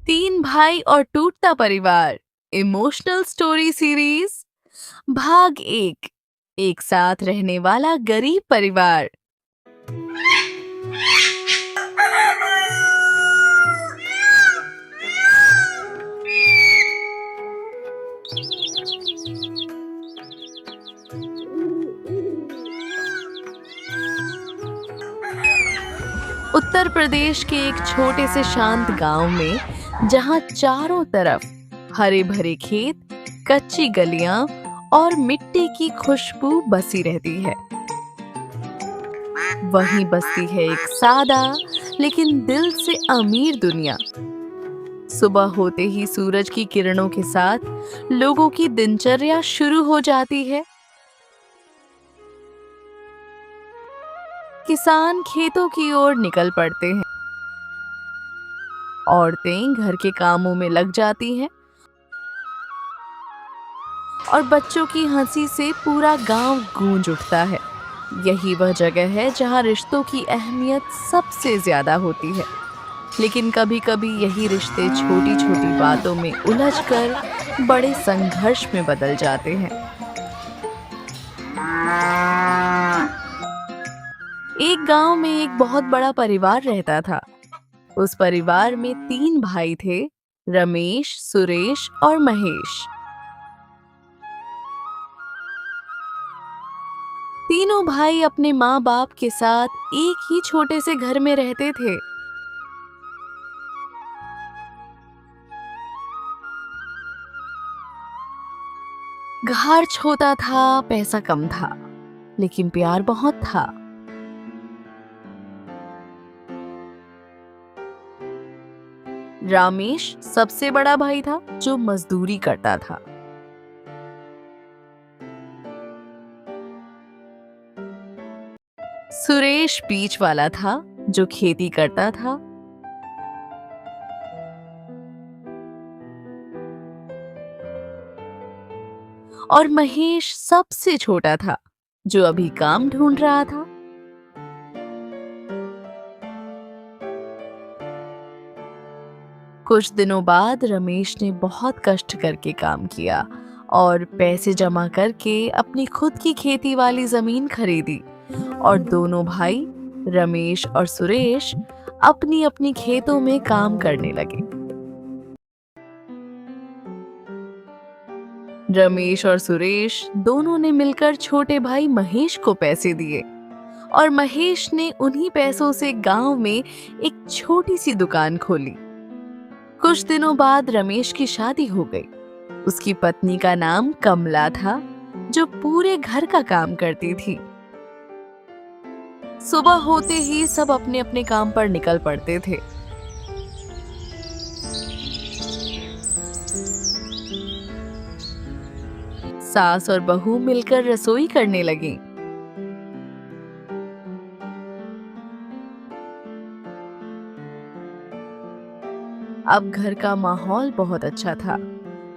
तीन भाई और टूटता परिवार इमोशनल स्टोरी सीरीज भाग एक साथ रहने वाला गरीब परिवार। उत्तर प्रदेश के एक छोटे से शांत गांव में जहां चारों तरफ हरे भरे खेत, कच्ची गलियां और मिट्टी की खुशबू बसी रहती है, वहीं बसती है एक सादा लेकिन दिल से अमीर दुनिया। सुबह होते ही सूरज की किरणों के साथ लोगों की दिनचर्या शुरू हो जाती है। किसान खेतों की ओर निकल पड़ते हैं, औरतें घर के कामों में लग जाती हैं और बच्चों की हंसी से पूरा गांव गूंज उठता है। यही वह जगह है जहां रिश्तों की अहमियत सबसे ज्यादा होती है, लेकिन कभी-कभी यही रिश्ते छोटी छोटी बातों में उलझकर बड़े संघर्ष में बदल जाते हैं। एक गांव में एक बहुत बड़ा परिवार रहता था। उस परिवार में तीन भाई थे, रमेश, सुरेश और महेश। तीनों भाई अपने माँ बाप के साथ एक ही छोटे से घर में रहते थे। घर छोटा था, पैसा कम था, लेकिन प्यार बहुत था। रामेश सबसे बड़ा भाई था जो मजदूरी करता था। सुरेश बीच वाला था जो खेती करता था। और महेश सबसे छोटा था जो अभी काम ढूंढ रहा था। कुछ दिनों बाद रमेश ने बहुत कष्ट करके काम किया और पैसे जमा करके अपनी खुद की खेती वाली जमीन खरीदी और दोनों भाई रमेश और सुरेश अपनी अपनी खेतों में काम करने लगे। रमेश और सुरेश दोनों ने मिलकर छोटे भाई महेश को पैसे दिए और महेश ने उन्हीं पैसों से गांव में एक छोटी सी दुकान खोली। कुछ दिनों बाद रमेश की शादी हो गई। उसकी पत्नी का नाम कमला था, जो पूरे घर का काम करती थी। सुबह होते ही सब अपने अपने काम पर निकल पड़ते थे। सास और बहू मिलकर रसोई करने लगी। अब घर का माहौल बहुत अच्छा था।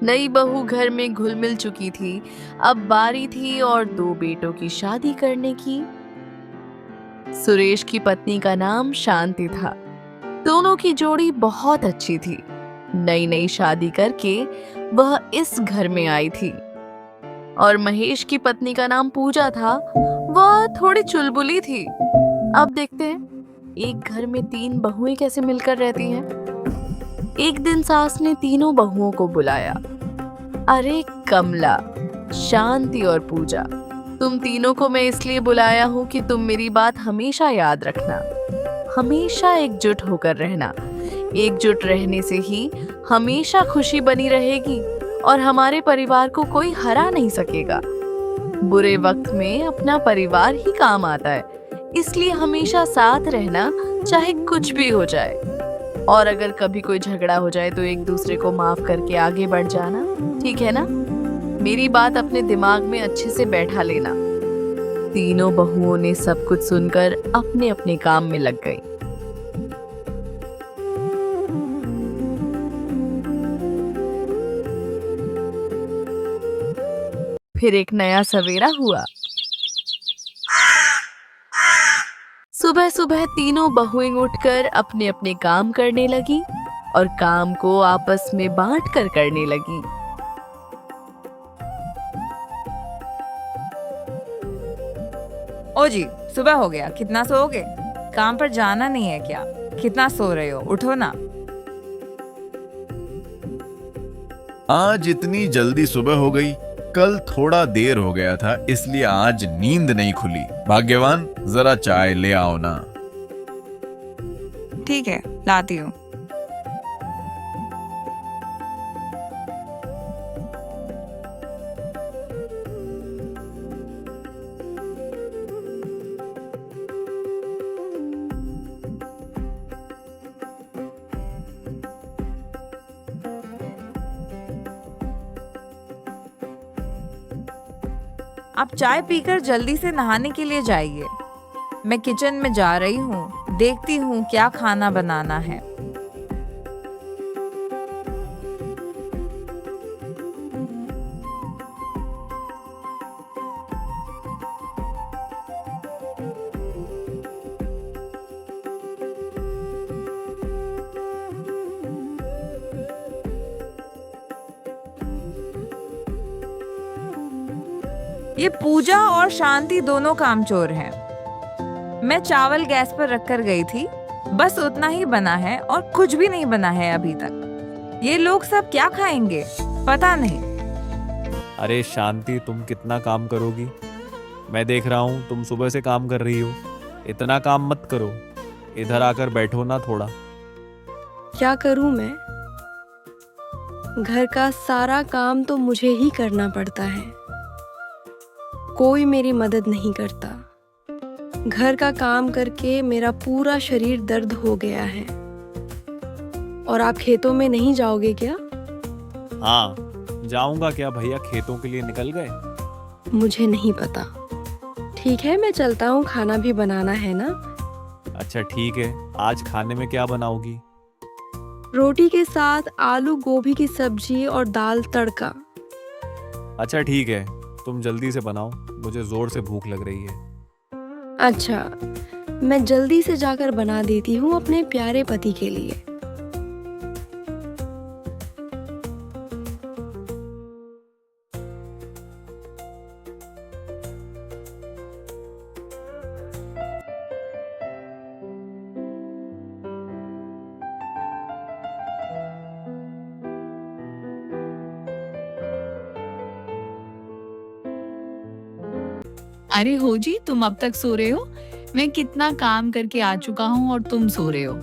नई बहू घर में घुल मिल चुकी थी। अब बारी थी और दो बेटों की शादी करने की। सुरेश की पत्नी का नाम शांति था। दोनों की जोड़ी बहुत अच्छी थी। नई नई शादी करके वह इस घर में आई थी। और महेश की पत्नी का नाम पूजा था। वह थोड़ी चुलबुली थी। अब देखते हैं एक घर में तीन बहुएं कैसे मिलकर रहती हैं। एक दिन सास ने तीनों बहुओं को बुलाया। अरे कमला, शांति और पूजा, तुम तीनों को मैं इसलिए बुलाया हूँ कि तुम मेरी बात हमेशा याद रखना। हमेशा एकजुट होकर रहना। एकजुट रहने से ही हमेशा खुशी बनी रहेगी और हमारे परिवार को कोई हरा नहीं सकेगा। बुरे वक्त में अपना परिवार ही काम आता है, इसलिए हमेशा साथ रहना, चाहे कुछ भी हो जाए। और अगर कभी कोई झगड़ा हो जाए तो एक दूसरे को माफ करके आगे बढ़ जाना, ठीक है ना? मेरी बात अपने दिमाग में अच्छे से बैठा लेना। तीनों बहुओं ने सब कुछ सुनकर अपने अपने काम में लग गई। फिर एक नया सवेरा हुआ। सुबह सुबह तीनों बहुएं उठकर अपने अपने काम करने लगी और काम को आपस में बांट कर करने लगी। ओ जी, सुबह हो गया, कितना सोओगे? काम पर जाना नहीं है क्या? कितना सो रहे हो, उठो ना। आज इतनी जल्दी सुबह हो गई। कल थोड़ा देर हो गया था, इसलिए आज नींद नहीं खुली। भाग्यवान, जरा चाय ले आओ ना। ठीक है, लाती हूँ। आप चाय पीकर जल्दी से नहाने के लिए जाइए। मैं किचन में जा रही हूँ, देखती हूँ क्या खाना बनाना है। ये पूजा और शांति दोनों कामचोर हैं। मैं चावल गैस पर रखकर गई थी, बस उतना ही बना है और कुछ भी नहीं बना है अभी तक। ये लोग सब क्या खाएंगे पता नहीं। अरे शांति, तुम कितना काम करोगी? मैं देख रहा हूँ तुम सुबह से काम कर रही हो। इतना काम मत करो, इधर आकर बैठो ना थोड़ा। क्या करूं मैं? घर का सारा काम तो मुझे ही करना पड़ता है। कोई मेरी मदद नहीं करता। घर का काम करके मेरा पूरा शरीर दर्द हो गया है। और आप खेतों में नहीं जाओगे क्या? हाँ, जाऊंगा क्या भैया, खेतों के लिए निकल गए। मुझे नहीं पता। ठीक है, मैं चलता हूँ, खाना भी बनाना है ना। अच्छा ठीक है, आज खाने में क्या बनाओगी? रोटी के साथ आलू गोभी की सब्जी और दाल तड़का। अच्छा ठीक है, तुम जल्दी से बनाओ, मुझे जोर से भूख लग रही है। अच्छा, मैं जल्दी से जाकर बना देती हूँ अपने प्यारे पति के लिए। अरे हो जी, तुम अब तक सो रहे हो? मैं कितना काम करके आ चुका हूँ और तुम सो रहे हो।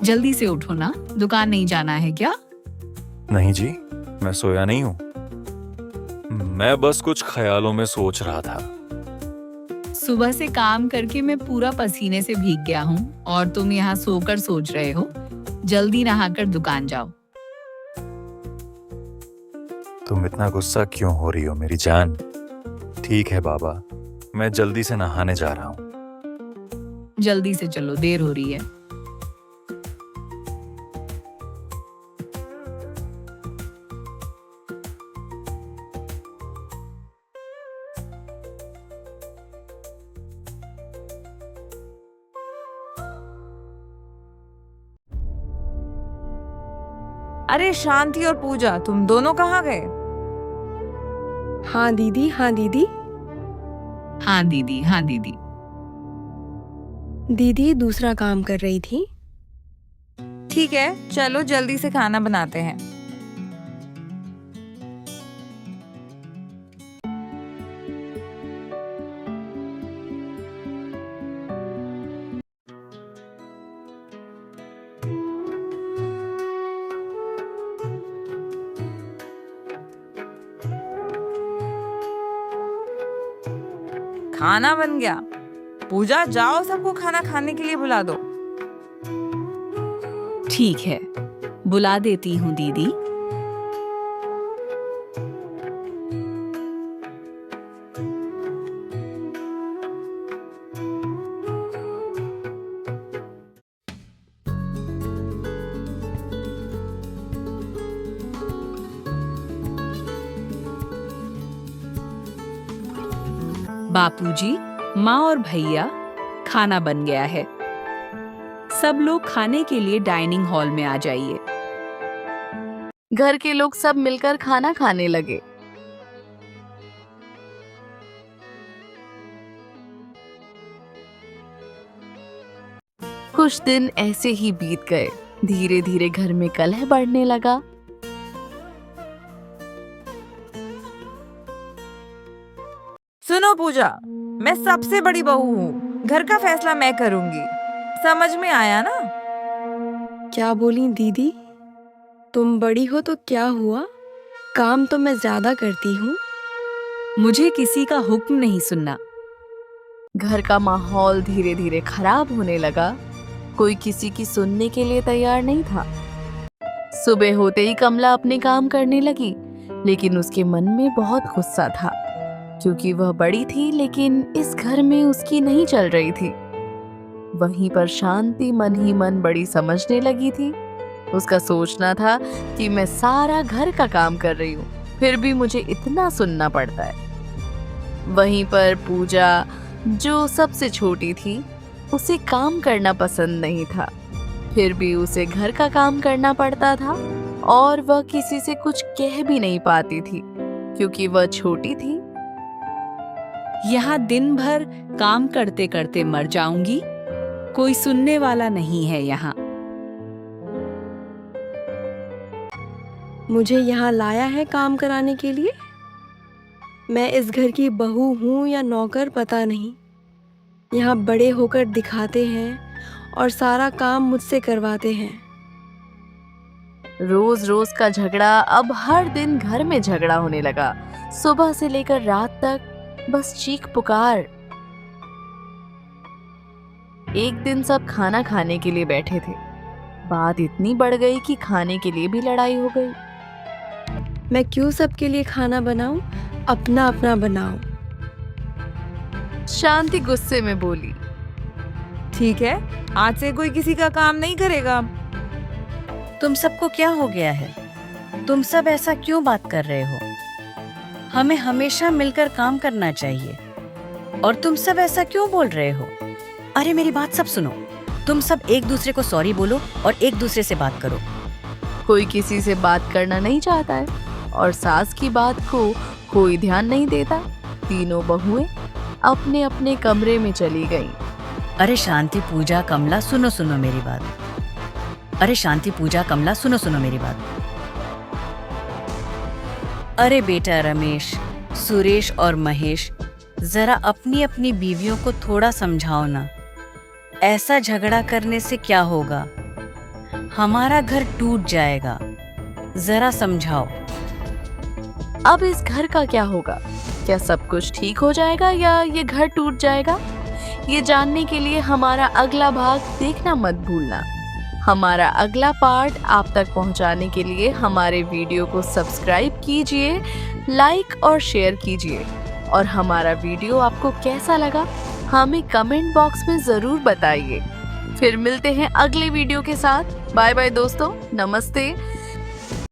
जल्दी से उठो ना, दुकान नहीं जाना है क्या? नहीं जी, मैं सोया नहीं हूँ। मैं बस कुछ ख्यालों में सोच रहा था। सुबह से काम करके मैं पूरा पसीने से भीग गया हूँ और तुम यहाँ सोकर सोच रहे हो। जल्दी नहाकर दुकान जाओ। तुम इतना गुस्सा क्यों हो रही हो मेरी जान? ठीक है बाबा, मैं जल्दी से नहाने जा रहा हूँ। जल्दी से चलो, देर हो रही है। अरे शांति और पूजा, तुम दोनों कहाँ गए? हाँ दीदी, हाँ दीदी। हाँ दीदी, हाँ दीदी। दीदी दूसरा काम कर रही थी। ठीक है, चलो जल्दी से खाना बनाते हैं। खाना बन गया। पूजा, जाओ सबको खाना खाने के लिए बुला दो। ठीक है, बुला देती हूँ दीदी। बापूजी, माँ और भैया, खाना बन गया है। सब लोग खाने के लिए डाइनिंग हॉल में आ जाइए। घर के लोग सब मिलकर खाना खाने लगे। कुछ दिन ऐसे ही बीत गए। धीरे धीरे घर में कलह बढ़ने लगा। सुनो पूजा, मैं सबसे बड़ी बहू हूँ, घर का फैसला मैं करूंगी। समझ में आया ना? क्या बोली दीदी? तुम बड़ी हो तो क्या हुआ? काम तो मैं ज्यादा करती हूँ। मुझे किसी का हुक्म नहीं सुनना। घर का माहौल धीरे धीरे खराब होने लगा। कोई किसी की सुनने के लिए तैयार नहीं था। सुबह होते ही कमला अपने काम करने लगी, लेकिन उसके मन में बहुत गुस्सा था, क्योंकि वह बड़ी थी लेकिन इस घर में उसकी नहीं चल रही थी। वहीं पर शांति मन ही मन बड़ी समझने लगी थी। उसका सोचना था कि मैं सारा घर का काम कर रही हूँ, फिर भी मुझे इतना सुनना पड़ता है। वहीं पर पूजा, जो सबसे छोटी थी, उसे काम करना पसंद नहीं था, फिर भी उसे घर का काम करना पड़ता था और वह किसी से कुछ कह भी नहीं पाती थी, क्योंकि वह छोटी थी। यहाँ दिन भर काम करते करते मर जाऊंगी। कोई सुनने वाला नहीं है यहाँ। मुझे यहाँ लाया है काम कराने के लिए? मैं इस घर की बहू हूँ या नौकर पता नहीं। यहाँ बड़े होकर दिखाते हैं और सारा काम मुझसे करवाते हैं। रोज रोज का झगड़ा अब हर दिन घर में झगड़ा होने लगा। सुबह से लेकर रात तक बस चीख पुकार। एक दिन सब खाना खाने के लिए बैठे थे। बात इतनी बढ़ गई कि खाने के लिए भी लड़ाई हो गई। मैं क्यों सबके लिए खाना बनाऊं? अपना अपना बनाओ। शांति गुस्से में बोली। ठीक है, आज से कोई किसी का काम नहीं करेगा। तुम सबको क्या हो गया है? तुम सब ऐसा क्यों बात कर रहे हो? हमें हमेशा मिलकर काम करना चाहिए, और तुम सब ऐसा क्यों बोल रहे हो? अरे मेरी बात सब सुनो। तुम सब एक दूसरे को सॉरी बोलो और एक दूसरे से बात करो। कोई किसी से बात करना नहीं चाहता है और सास की बात को कोई ध्यान नहीं देता। तीनों बहुएं अपने अपने कमरे में चली गईं। अरे शांति पूजा कमला, सुनो सुनो मेरी बात। अरे शांति पूजा कमला, सुनो सुनो मेरी बात। अरे बेटा रमेश, सुरेश और महेश, जरा अपनी अपनी बीवियों को थोड़ा समझाओ ना। ऐसा झगड़ा करने से क्या होगा? हमारा घर टूट जाएगा। जरा समझाओ। अब इस घर का क्या होगा? क्या सब कुछ ठीक हो जाएगा या ये घर टूट जाएगा? ये जानने के लिए हमारा अगला भाग देखना मत भूलना। हमारा अगला पार्ट आप तक पहुंचाने के लिए हमारे वीडियो को सब्सक्राइब कीजिए, लाइक और शेयर कीजिए। और हमारा वीडियो आपको कैसा लगा हमें कमेंट बॉक्स में जरूर बताइए। फिर मिलते हैं अगले वीडियो के साथ। बाय बाय दोस्तों, नमस्ते।